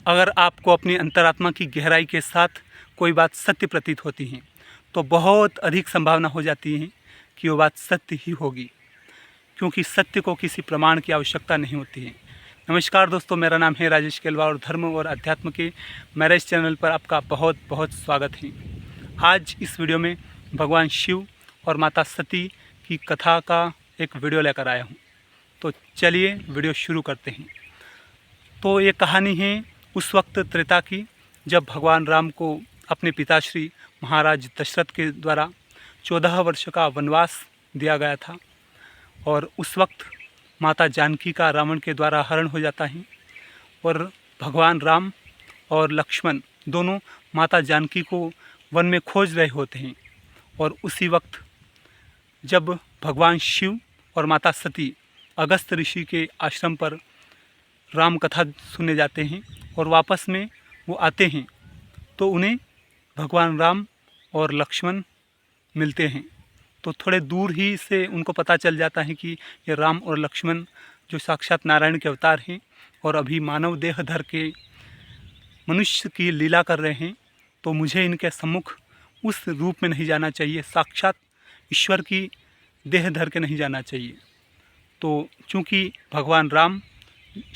अगर आपको अपनी अंतरात्मा की गहराई के साथ कोई बात सत्य प्रतीत होती है तो बहुत अधिक संभावना हो जाती है कि वो बात सत्य ही होगी, क्योंकि सत्य को किसी प्रमाण की आवश्यकता नहीं होती है। नमस्कार दोस्तों, मेरा नाम है राजेश केलवा और धर्म और अध्यात्म के मेरे इस चैनल पर आपका बहुत बहुत स्वागत है। आज इस वीडियो में भगवान शिव और माता सती की कथा का एक वीडियो लेकर आया हूँ। तो चलिए वीडियो शुरू करते हैं। तो ये कहानी है उस वक्त त्रेता की, जब भगवान राम को अपने पिताश्री महाराज दशरथ के द्वारा 14 वर्ष का वनवास दिया गया था और उस वक्त माता जानकी का रावण के द्वारा हरण हो जाता है और भगवान राम और लक्ष्मण दोनों माता जानकी को वन में खोज रहे होते हैं। और उसी वक्त जब भगवान शिव और माता सती अगस्त ऋषि के आश्रम पर राम कथा सुनने जाते हैं और वापस में वो आते हैं तो उन्हें भगवान राम और लक्ष्मण मिलते हैं। तो थोड़े दूर ही से उनको पता चल जाता है कि ये राम और लक्ष्मण जो साक्षात नारायण के अवतार हैं और अभी मानव देह धर के मनुष्य की लीला कर रहे हैं, तो मुझे इनके सम्मुख उस रूप में नहीं जाना चाहिए, साक्षात ईश्वर की देह धर के नहीं जाना चाहिए। तो चूँकि भगवान राम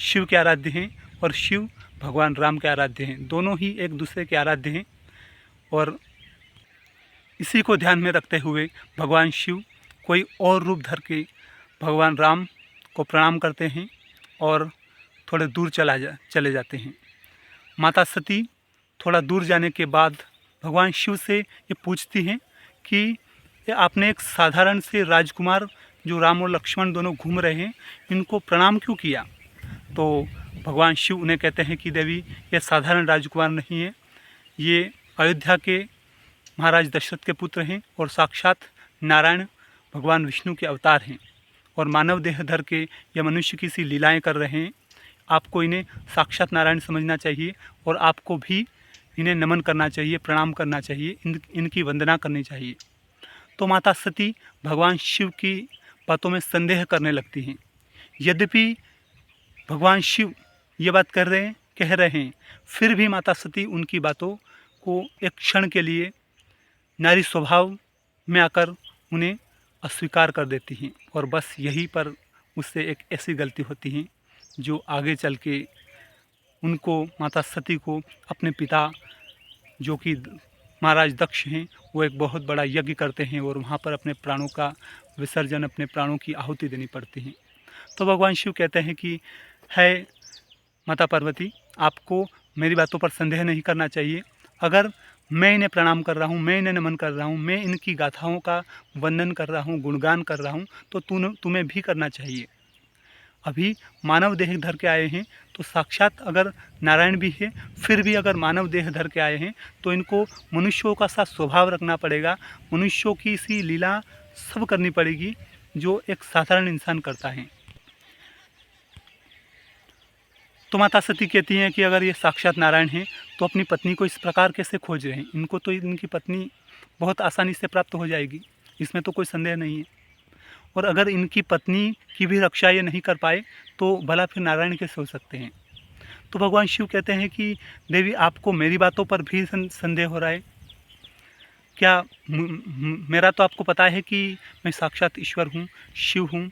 शिव के आराध्य हैं और शिव भगवान राम के आराध्य हैं, दोनों ही एक दूसरे के आराध्य हैं, और इसी को ध्यान में रखते हुए भगवान शिव कोई और रूप धर के भगवान राम को प्रणाम करते हैं और थोड़े दूर चले जाते हैं। माता सती थोड़ा दूर जाने के बाद भगवान शिव से ये पूछती हैं कि आपने एक साधारण से राजकुमार जो राम और लक्ष्मण दोनों घूम रहे हैं, इनको प्रणाम क्यों किया? तो भगवान शिव उन्हें कहते हैं कि देवी, ये साधारण राजकुमार नहीं है, ये अयोध्या के महाराज दशरथ के पुत्र हैं और साक्षात नारायण भगवान विष्णु के अवतार हैं और मानव देह धर के यह मनुष्य की सी लीलाएं कर रहे हैं। आपको इन्हें साक्षात नारायण समझना चाहिए और आपको भी इन्हें नमन करना चाहिए, प्रणाम करना चाहिए, इनकी वंदना करनी चाहिए। तो माता सती भगवान शिव की बातों में संदेह करने लगती हैं। यद्यपि भगवान शिव ये बात कह रहे हैं, फिर भी माता सती उनकी बातों को एक क्षण के लिए नारी स्वभाव में आकर उन्हें अस्वीकार कर देती हैं। और बस यहीं पर उससे एक ऐसी गलती होती है जो आगे चल के उनको, माता सती को, अपने पिता जो कि महाराज दक्ष हैं, वो एक बहुत बड़ा यज्ञ करते हैं और वहाँ पर अपने प्राणों का विसर्जन, अपने प्राणों की आहुति देनी पड़ती है। तो भगवान शिव कहते हैं कि है माता पार्वती, आपको मेरी बातों पर संदेह नहीं करना चाहिए। अगर मैं इन्हें प्रणाम कर रहा हूँ, मैं इन्हें नमन कर रहा हूँ, मैं इनकी गाथाओं का वंदन कर रहा हूँ, गुणगान कर रहा हूँ, तो तुम्हें भी करना चाहिए। अभी मानव देह धर के आए हैं तो साक्षात अगर नारायण भी है, फिर भी अगर मानव देह धर के आए हैं तो इनको मनुष्यों का सा स्वभाव रखना पड़ेगा, मनुष्यों की सी लीला सब करनी पड़ेगी जो एक साधारण इंसान करता है। तो माता सती कहती हैं कि अगर ये साक्षात नारायण हैं तो अपनी पत्नी को इस प्रकार कैसे खोज रहे हैं? इनको तो इनकी पत्नी बहुत आसानी से प्राप्त हो जाएगी, इसमें तो कोई संदेह नहीं है। और अगर इनकी पत्नी की भी रक्षा ये नहीं कर पाए तो भला फिर नारायण कैसे हो सकते हैं? तो भगवान शिव कहते हैं कि देवी, आपको मेरी बातों पर भी संदेह हो रहा है क्या? मेरा तो आपको पता है कि मैं साक्षात ईश्वर हूँ, शिव हूँ,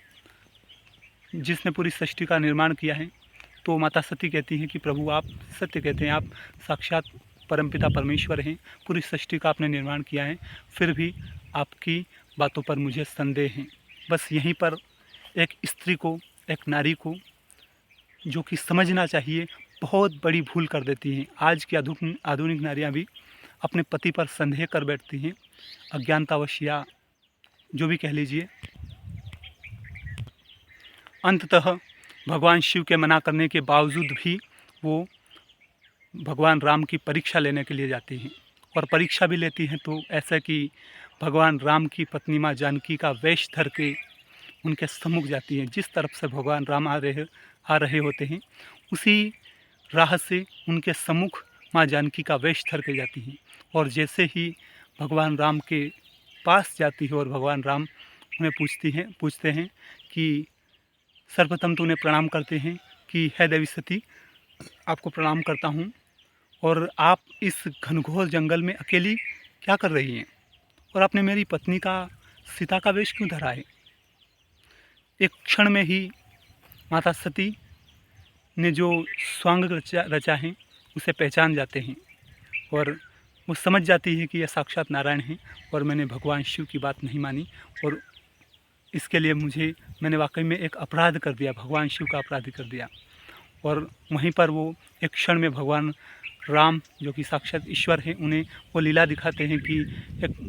जिसने पूरी सृष्टि का निर्माण किया है। तो माता सती कहती हैं कि प्रभु, आप सत्य कहते हैं, आप साक्षात परमपिता परमेश्वर हैं, पूरी सृष्टि का आपने निर्माण किया है, फिर भी आपकी बातों पर मुझे संदेह है। बस यहीं पर एक स्त्री को, एक नारी को जो कि समझना चाहिए, बहुत बड़ी भूल कर देती हैं। आज की आधुनिक नारियाँ भी अपने पति पर संदेह कर बैठती हैं, अज्ञानतावश या जो भी कह लीजिए। अंततः भगवान शिव के मना करने के बावजूद भी वो भगवान राम की परीक्षा लेने के लिए जाती हैं और परीक्षा भी लेती हैं। तो ऐसा कि भगवान राम की पत्नी माँ जानकी का वेश धर के उनके सम्मुख जाती हैं। जिस तरफ से भगवान राम आ रहे होते हैं, उसी राह से उनके सम्मुख माँ जानकी का वेश धर के जाती हैं। और जैसे ही भगवान राम के पास जाती है और भगवान राम उन्हें पूछते हैं कि सर्वप्रथम तो उन्हें प्रणाम करते हैं कि है देवी सती, आपको प्रणाम करता हूँ। और आप इस घनघोर जंगल में अकेली क्या कर रही हैं? और आपने मेरी पत्नी का सीता का वेश क्यों धरा है? एक क्षण में ही माता सती ने जो स्वांग रचा है उसे पहचान जाते हैं और वो समझ जाती है कि यह साक्षात नारायण हैं और मैंने भगवान शिव की बात नहीं मानी और इसके लिए मैंने वाकई में एक अपराध कर दिया, भगवान शिव का अपराध कर दिया। और वहीं पर वो एक क्षण में भगवान राम जो कि साक्षात ईश्वर हैं उन्हें वो लीला दिखाते हैं कि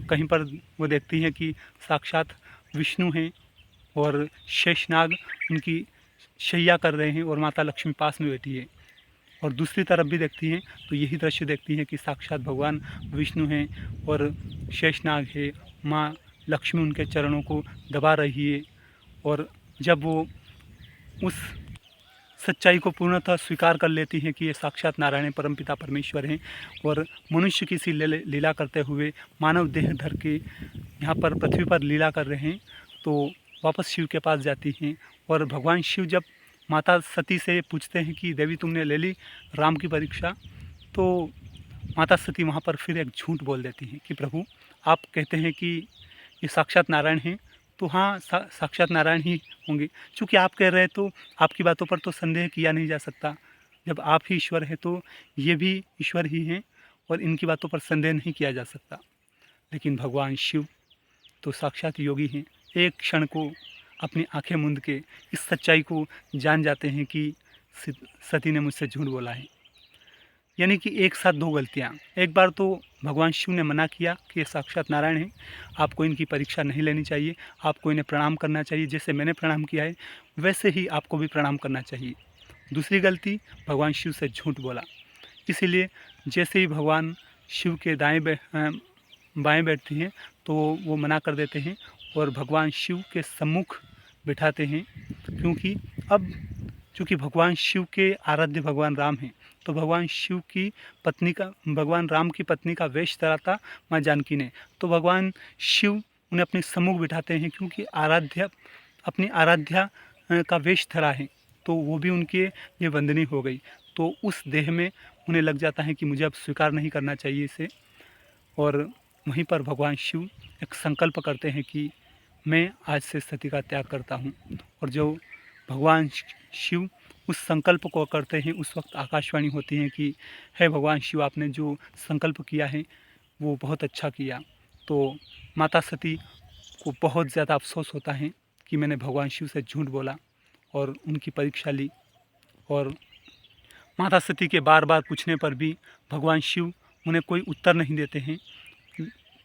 कहीं पर वो देखती हैं कि साक्षात विष्णु हैं और शेषनाग उनकी शैया कर रहे हैं और माता लक्ष्मी पास में बैठी है। और दूसरी तरफ भी देखती हैं तो यही दृश्य देखती हैं कि साक्षात भगवान विष्णु हैं और शेषनाग है, माँ लक्ष्मी उनके चरणों को दबा रही है। और जब वो उस सच्चाई को पूर्णतः स्वीकार कर लेती हैं कि ये साक्षात नारायण परमपिता परमेश्वर हैं और मनुष्य की सी लीला करते हुए मानव देह धर के यहाँ पर पृथ्वी पर लीला कर रहे हैं, तो वापस शिव के पास जाती हैं। और भगवान शिव जब माता सती से पूछते हैं कि देवी तुमने ले ली राम की परीक्षा, तो माता सती वहाँ पर फिर एक झूठ बोल देती हैं कि प्रभु आप कहते हैं कि ये साक्षात नारायण हैं, तो हाँ साक्षात नारायण ही होंगे। चूँकि आप कह रहे हैं तो आपकी बातों पर तो संदेह किया नहीं जा सकता। जब आप ही ईश्वर हैं तो ये भी ईश्वर ही हैं और इनकी बातों पर संदेह नहीं किया जा सकता। लेकिन भगवान शिव तो साक्षात योगी हैं। एक क्षण को अपनी आंखें मूंद के इस सच्चाई को जान जाते हैं कि सती ने मुझसे झूठ बोला है। यानी कि एक साथ दो गलतियाँ। एक बार तो भगवान शिव ने मना किया कि ये साक्षात नारायण हैं, आपको इनकी परीक्षा नहीं लेनी चाहिए, आपको इन्हें प्रणाम करना चाहिए, जैसे मैंने प्रणाम किया है वैसे ही आपको भी प्रणाम करना चाहिए। दूसरी गलती, भगवान शिव से झूठ बोला। इसीलिए जैसे ही भगवान शिव के बाएँ बैठती हैं तो वो मना कर देते हैं और भगवान शिव के सम्मुख बिठाते हैं, क्योंकि अब चूँकि भगवान शिव के आराध्य भगवान राम हैं, तो भगवान शिव की पत्नी का, भगवान राम की पत्नी का वेश धरा था माँ जानकी ने, तो भगवान शिव उन्हें अपने सम्मुख बिठाते हैं, क्योंकि अपनी आराध्या का वेश धरा है, तो वो भी उनके लिए वंदनीय हो गई। तो उस देह में उन्हें लग जाता है कि मुझे अब स्वीकार नहीं करना चाहिए इसे। और वहीं पर भगवान शिव एक संकल्प करते हैं कि मैं आज से सती का त्याग करता हूँ। और जो भगवान शिव उस संकल्प को करते हैं उस वक्त आकाशवाणी होती है कि हे भगवान शिव, आपने जो संकल्प किया है वो बहुत अच्छा किया। तो माता सती को बहुत ज़्यादा अफसोस होता है कि मैंने भगवान शिव से झूठ बोला और उनकी परीक्षा ली। और माता सती के बार बार पूछने पर भी भगवान शिव उन्हें कोई उत्तर नहीं देते हैं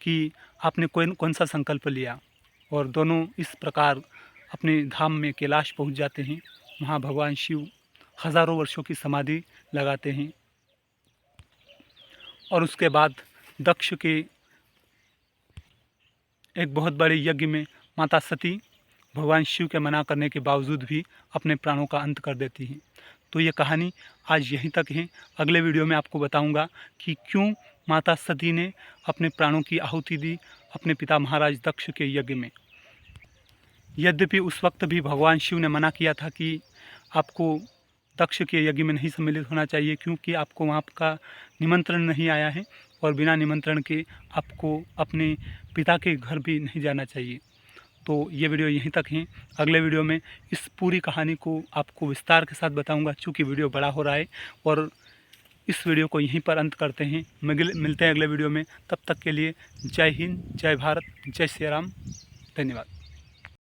कि आपने कौन सा संकल्प लिया। और दोनों इस प्रकार अपने धाम में कैलाश पहुंच जाते हैं। वहाँ भगवान शिव हज़ारों वर्षों की समाधि लगाते हैं और उसके बाद दक्ष के एक बहुत बड़े यज्ञ में माता सती भगवान शिव के मना करने के बावजूद भी अपने प्राणों का अंत कर देती हैं। तो ये कहानी आज यहीं तक है। अगले वीडियो में आपको बताऊंगा कि क्यों माता सती ने अपने प्राणों की आहुति दी अपने पिता महाराज दक्ष के यज्ञ में। यद्यपि उस वक्त भी भगवान शिव ने मना किया था कि आपको दक्ष के यज्ञ में नहीं सम्मिलित होना चाहिए, क्योंकि आपको वहाँ का निमंत्रण नहीं आया है और बिना निमंत्रण के आपको अपने पिता के घर भी नहीं जाना चाहिए। तो ये वीडियो यहीं तक है। अगले वीडियो में इस पूरी कहानी को आपको विस्तार के साथ बताऊंगा, चूँकि वीडियो बड़ा हो रहा है। और इस वीडियो को यहीं पर अंत करते हैं। मिलते हैं अगले वीडियो में। तब तक के लिए जय हिंद, जय भारत, जय श्री राम। धन्यवाद।